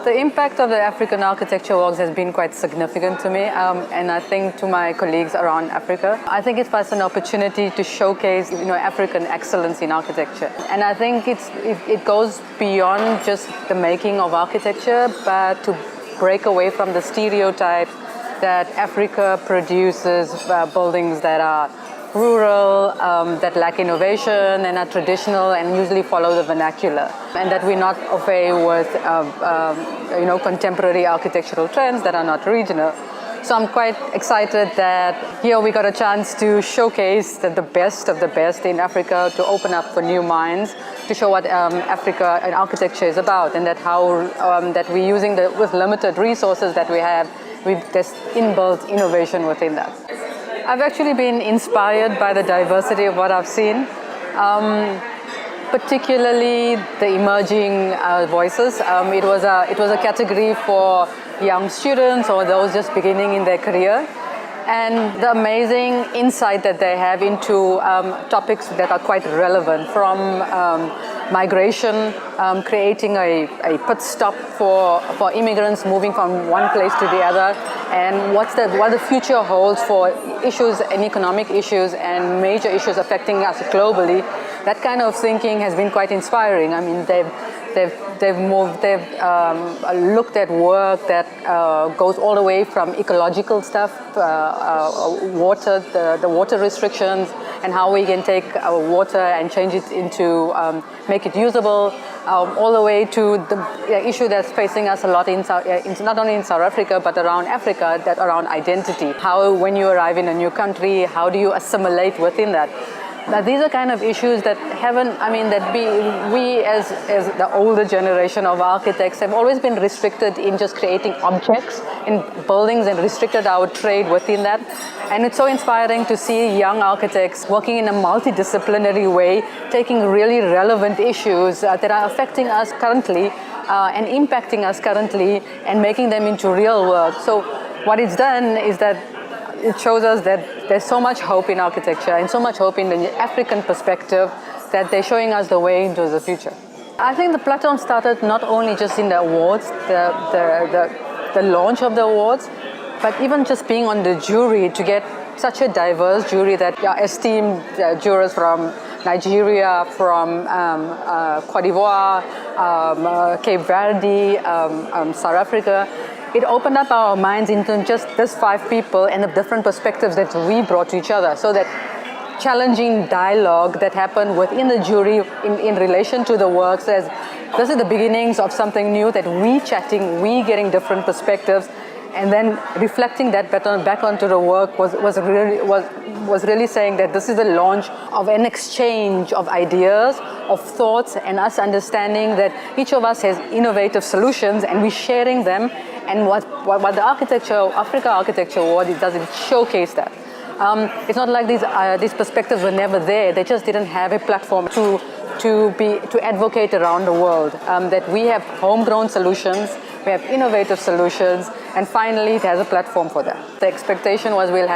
The impact of the African architecture works has been quite significant to me, and I think to my colleagues around Africa. I think it was an opportunity to showcase, African excellence in architecture. And I think it goes beyond just the making of architecture, but to break away from the stereotypes that Africa produces buildings that are rural, that lack innovation and are traditional and usually follow the vernacular, and that we're not okay with contemporary architectural trends that are not regional. So I'm quite excited that here we got a chance to showcase the best of the best in Africa, to open up for new minds, to show what Africa and architecture is about, and that how that we're using with limited resources that we have, with this inbuilt innovation within that. I've actually been inspired by the diversity of what I've seen, particularly the emerging voices. It was a category for young students or those just beginning in their career, and the amazing insight that they have into topics that are quite relevant, from migration, creating a pit stop for immigrants moving from one place to the other, and what the future holds for issues and economic issues and major issues affecting us globally. That kind of thinking has been quite inspiring. I mean, they've looked at work that goes all the way from ecological stuff, water, the water restrictions, and how we can take water and change it into, make it usable, all the way to the issue that's facing us a lot not only in South Africa, but around Africa, that around identity. How, when you arrive in a new country, how do you assimilate within that? Now, these are kind of issues that we as the older generation of architects have always been restricted in just creating objects in buildings and restricted our trade within that. And it's so inspiring to see young architects working in a multidisciplinary way, taking really relevant issues that are affecting us currently and impacting us currently, and making them into real work. So what it's done is that it shows us that there's so much hope in architecture and so much hope in the African perspective, that they're showing us the way into the future. I think the platform started not only just in the awards, the launch of the awards, but even just being on the jury, to get such a diverse jury that esteemed jurors from Nigeria, from Cote d'Ivoire, Cape Verde, South Africa. It opened up our minds into just this 5 people and the different perspectives that we brought to each other, so that challenging dialogue that happened within the jury in relation to the work says, this is the beginnings of something new, that we chatting, we getting different perspectives, and then reflecting that back onto the work was really saying that this is the launch of an exchange of ideas, of thoughts, and us understanding that each of us has innovative solutions, and we're sharing them. And what the Africa Architecture Award does, it showcase that. It's not like these perspectives were never there. They just didn't have a platform to advocate around the world. That we have homegrown solutions, we have innovative solutions, and finally it has a platform for that. The expectation was we'll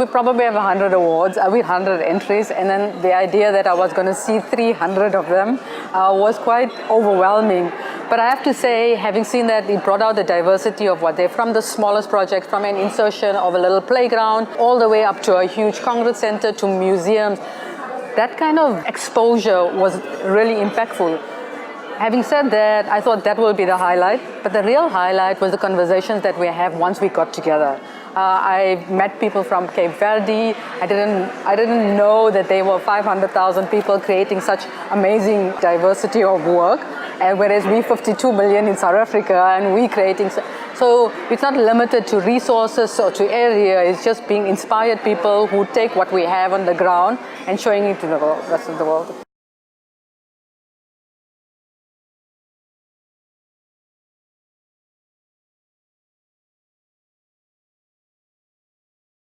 probably have 100 awards, 100 entries, and then the idea that I was going to see 300 of them was quite overwhelming. But I have to say, having seen that, it brought out the diversity of what they're, from the smallest projects, from an insertion of a little playground, all the way up to a huge congress center, to museums. That kind of exposure was really impactful. Having said that, I thought that will be the highlight, but the real highlight was the conversations that we have once we got together. I met people from Cape Verde. I didn't know that there were 500,000 people creating such amazing diversity of work, whereas we 52 million in South Africa, and we creating. So it's not limited to resources or to area. It's just being inspired people who take what we have on the ground and showing it to the rest of the world.